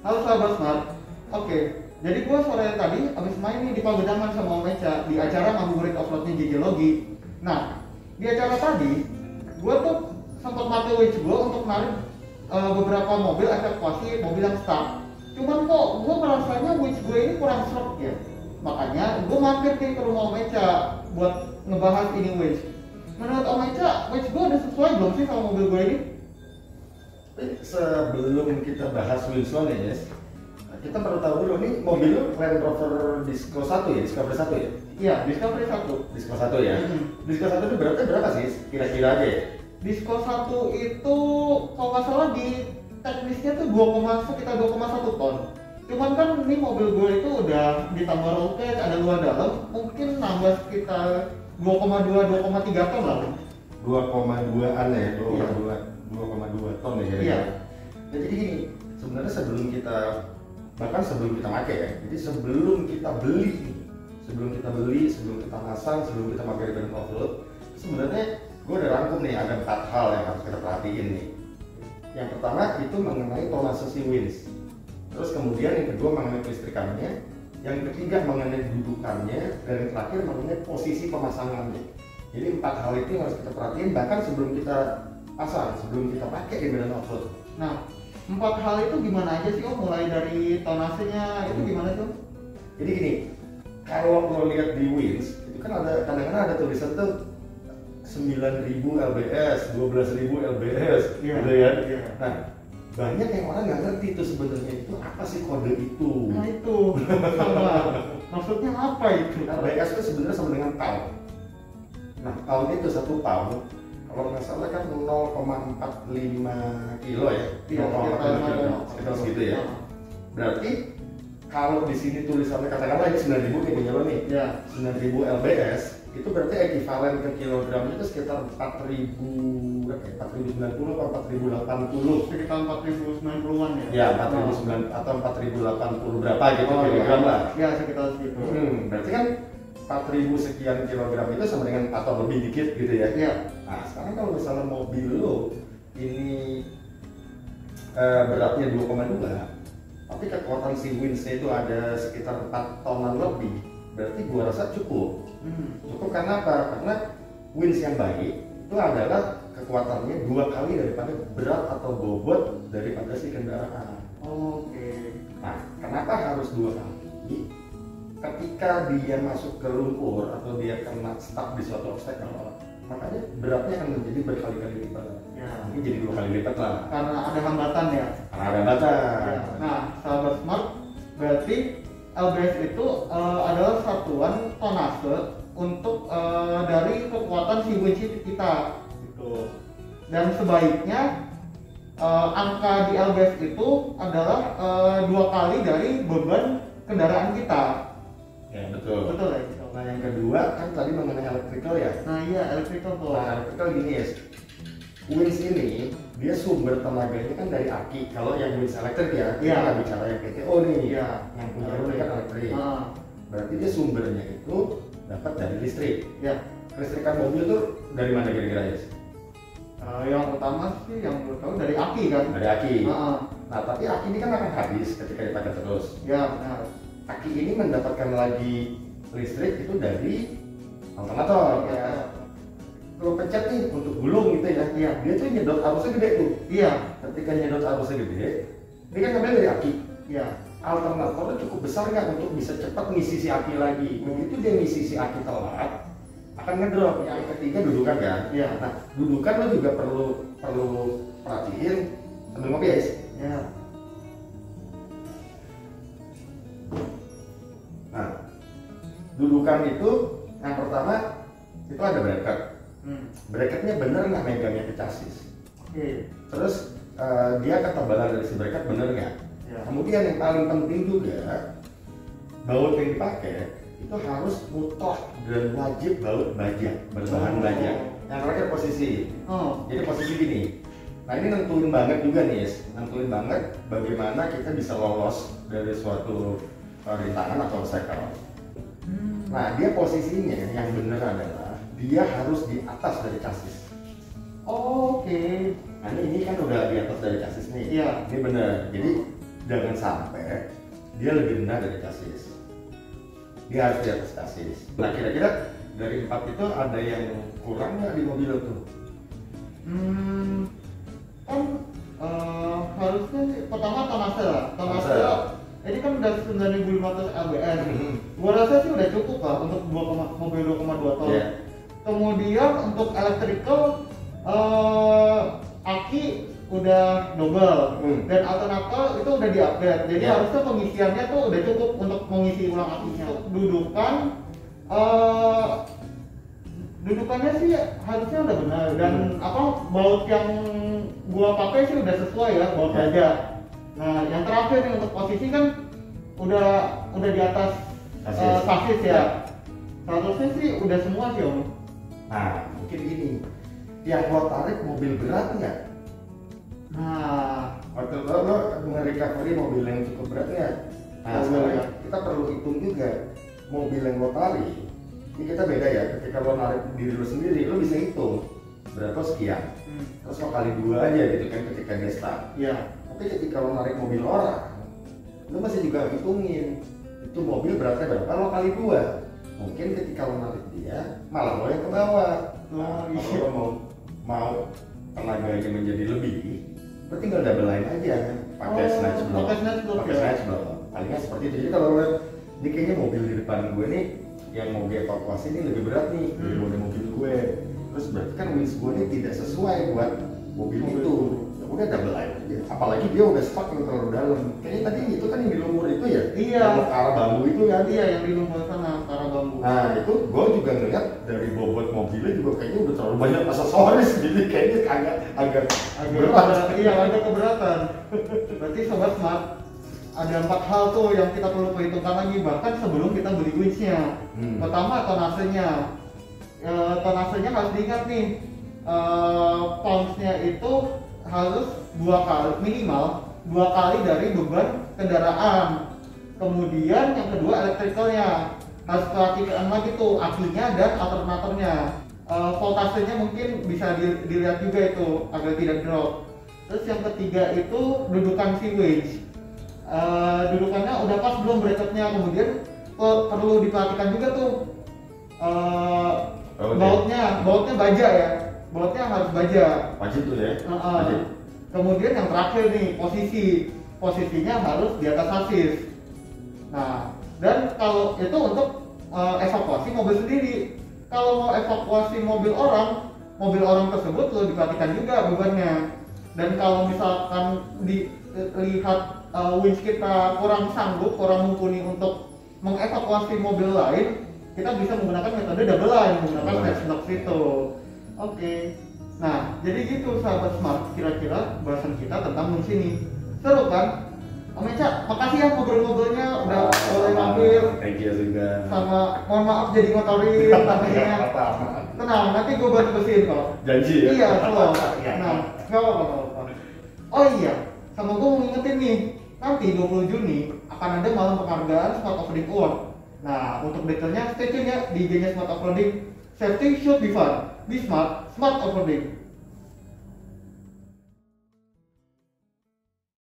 Halo sahabat Smart. Oke, jadi gue sore tadi abis main nih di Pagedangan sama Om Eca di acara ngabuburit offroadnya JJ Logi. Nah, di acara tadi gue tuh sempat pakai winch gue untuk narik beberapa mobil evakuasi mobil yang stuck. Cuman kok gue merasanya winch gue ini kurang serp ya. Makanya gue mampir nih ke rumah Om Eca buat ngebahas ini winch. Menurut Om Eca, winch gue udah sesuai belum sih sama mobil gue ini? Sebelum kita bahas Winston ya, Yes, kita perlu tahu dulu nih mobil lu Land Rover Discovery 1 ya, Discovery 1 ya? Iya, Discovery 1. Discovery 1 ya? Discovery 1 itu beratnya berapa sih? Kira-kira aja ya? Disco 1 itu kalau nggak salah di teknisnya tuh sekitar 2,1 ton. Cuman kan ini mobil gue itu udah ditambah roll cage, ada luar dalam, mungkin nambah sekitar 2,2-2,3 ton lah. 2,2an ya? 2,2 ton ya kira-kira? Iya. Jadi gini, sebenarnya sebelum kita pakai ya, jadi sebelum kita beli, sebelum kita pasang, sebelum kita pakai di offroad, sebenarnya gue udah rangkum nih ada 4 hal yang harus kita perhatiin nih. Yang pertama itu mengenai tonase si winch, terus kemudian yang kedua mengenai kelistrikannya, yang ketiga mengenai dudukannya, dan yang terakhir mengenai posisi pemasangannya. Jadi 4 hal itu yang harus kita perhatiin bahkan sebelum kita pasang, sebelum kita pakai di medan offroad. Nah, 4 hal itu gimana aja sih Om? Mulai dari tonasenya itu gimana tuh? Jadi gini, kalau lo lihat di winch itu kan ada kadang-kadang ada tulisan tuh 9.000 lbs, 12.000 lbs, Iya, gitu ya. iya. Nah, banyak yang orang nggak ngerti itu sebenarnya itu apa sih kode itu. Nah itu, sama. Maksudnya apa itu? lbs itu sebenarnya sama dengan pound. Nah, pound itu 1 pound, kalau nggak salah kan 0,45 kilo ya, Iya, 0,45 kilo, sekitar segitu ya. Berarti kalau di sini tulisannya katakanlah ini 9.000 nih punya lo nih, Ya, 9.000 lbs, itu berarti ekivalen ke kilogramnya itu sekitar 4.000, 4.090 atau 4.080. sekitar 4.090-an ya? Ya, 4.090 atau 4.080 berapa gitu kilogram lah. Ya, sekitar segitu. Berarti kan 4.000 sekian kilogram itu sama dengan atau lebih dikit gitu ya. Iya. Nah, sekarang kalau misalnya mobil lo ini beratnya 2,2, tapi kekuatan si winch-nya itu ada sekitar 4 tonan lebih, berarti gua rasa cukup. Cukup karena apa? Karena winch yang baik itu adalah kekuatannya 2 kali daripada berat atau bobot daripada si kendaraan. Oke. Nah, kenapa harus 2 kali? Ketika dia masuk ke lumpur atau dia kena stuck di suatu obstacle, makanya beratnya akan menjadi berkali-kali lipat. Ya. Mungkin jadi 2 kali lipat lah. Karena ada hambatan ya. Karena ada batas. Ya. Nah, sahabat Smart, berarti LBS itu adalah satuan tonase untuk dari kekuatan si winch kita, gitu. Dan sebaiknya angka di LBS itu adalah 2 kali dari beban kendaraan kita. Ya, betul. Betul ya? Gitu. Nah, yang kedua kan tadi mengenai electrical ya. Nah iya, electrical tuh. Nah, electrical gini ya. Winch ini dia sumber tenaganya kan dari aki. Kalau yang winch elektrik ya, kita nggak bicara yang PTO nih. Iya. Yang punya rumah kan elektrik. Berarti dia sumbernya itu dapat dari listrik. Ya. Kelistrikan mobil tuh dari mana kira-kira ya? Yang utama sih yang gue tahu dari aki kan. Dari aki. Nah, tapi aki ini kan akan habis ketika dipakai terus. Ya benar. Aki ini mendapatkan lagi listrik itu dari alternator. Ya. Kalau pencet nih untuk gulung gitu ya, Iya. dia tuh nyedot arusnya gede tuh. Iya. Ketika nyedot arusnya gede, dia kan ngambil dari aki. Iya. Alternatornya cukup besar nggak untuk bisa cepat ngisi si aki lagi. Begitu dia ngisi si aki telat, akan ngedrop. Yang ketiga dudukan kan. Iya. Nah, dudukan lo juga perlu perhatiin sambil ngopi ya. Ya. Nah, dudukan itu yang pertama itu ada bracket. Bracketnya bener nggak megangnya ke chassis. Oke. Terus dia ketebalan dari si bracket bener nggak? Ya. Kemudian yang paling penting juga baut yang dipakai itu harus mutlak dan wajib baut baja berbahan baja. Yang terakhir posisi. Jadi posisi gini. Nah ini nentuin banget juga nih, nentuin banget bagaimana kita bisa lolos dari suatu rintangan atau obstacle. Nah dia posisinya yang benar adalah dia harus di atas dari chassis. Oke. Nah ini kan udah di atas dari chassis nih. Iya. Ini benar. Jadi jangan sampai dia lebih rendah dari chassis. Dia harus di atas chassis. Nah kira-kira dari 4 itu ada yang kurang nggak di mobil lo tuh? Kan harusnya sih pertama tonase lah. Tonase ini kan udah 9.500 lbs. Gua rasa sih udah cukup lah untuk mobil 2,2 ton. Yeah. Kemudian untuk electrical aki udah double dan alternator itu udah di-upgrade. Jadi harusnya pengisiannya tuh udah cukup untuk mengisi ulang akinya. Dudukannya sih harusnya udah benar dan baut yang gua pakai sih udah sesuai ya, baut baja. Nah, yang terakhir nih untuk posisi kan udah di atas chassis ya. Seharusnya sih udah semua sih Om. Nah, mungkin gini. Yang lo tarik mobil berat nggak? Nah, waktu lo nge-recovery mobil yang cukup berat nggak? Nah, sekarang kita perlu hitung juga mobil yang lo tarik. Ini kita beda ya, ketika lo narik diri lo sendiri, lo bisa hitung berapa sekian. Terus lo kali 2 aja gitu kan ketika dia start. Iya. Tapi ketika lo narik mobil orang, lo masih juga hitungin itu mobil beratnya berapa, lo kali 2. Mungkin ketika lo narik dia, malah lo yang ke bawah. Kalau lo mau tenaganya menjadi lebih, lo tinggal double line aja, pakai snatch block. Pakai snatch block. Palingnya seperti itu. Jadi kalau lo lihat, ini kayaknya mobil di depan gue nih yang mau gue evakuasi ini lebih berat nih dari mobil gue. Terus berarti kan winch gue ini tidak sesuai buat mobil itu. Ya udah double line aja. Apalagi dia udah stuck yang terlalu dalam. Kayaknya tadi itu kan yang di lumpur itu ya? Iya. Yang ke arah bambu itu kan? Iya, yang di lumpur sana ke arah bambu. Nah itu gue juga ngeliat dari bobot mobilnya juga kayaknya udah terlalu banyak aksesoris, jadi kayaknya agak berat. Iya, agak keberatan. Berarti sobat smart, ada 4 hal tuh yang kita perlu perhitungkan lagi bahkan sebelum kita beli winch-nya. Pertama tonasenya. Tonasenya harus diingat nih. Pounds-nya itu harus 2 kali minimal 2 kali dari beban kendaraan. Kemudian yang kedua electricalnya harus perhatikan lagi tuh akinya dan alternatornya. Voltasenya mungkin bisa dilihat juga itu agar tidak drop. Terus yang ketiga itu dudukan si winch. Dudukannya udah pas belum bracketnya. Kemudian perlu diperhatikan juga tuh bautnya baja ya. Bautnya harus baja. Wajib tuh ya. Wajib. Kemudian yang terakhir nih posisinya harus di atas chassis. Nah, dan kalau itu untuk evakuasi mobil sendiri. Kalau mau evakuasi mobil orang tersebut perlu diperhatikan juga bebannya. Dan kalau misalkan dilihat winch kita kurang sanggup, kurang mumpuni untuk mengevakuasi mobil lain, kita bisa menggunakan metode double line, menggunakan snatch block itu. Oke. Nah, jadi gitu sahabat smart, kira-kira bahasan kita tentang winch ini. Seru kan? Om Eca, makasih ya ngobrol-ngobrolnya udah boleh mampir. Thank you juga. Sama mohon maaf jadi ngotorin namanya. Tenang, nanti gue bantu bersihin kok. Janji ya? Iya, kalau. Nah, nggak apa-apa. Oh iya, sama gue mau ngingetin nih, nanti 20 Juni akan ada malam penghargaan Smart Offroading Award. Nah, untuk detailnya stay tune ya di IG-nya Smart Offroading. Safety should be fun. Be smart, smart offroading.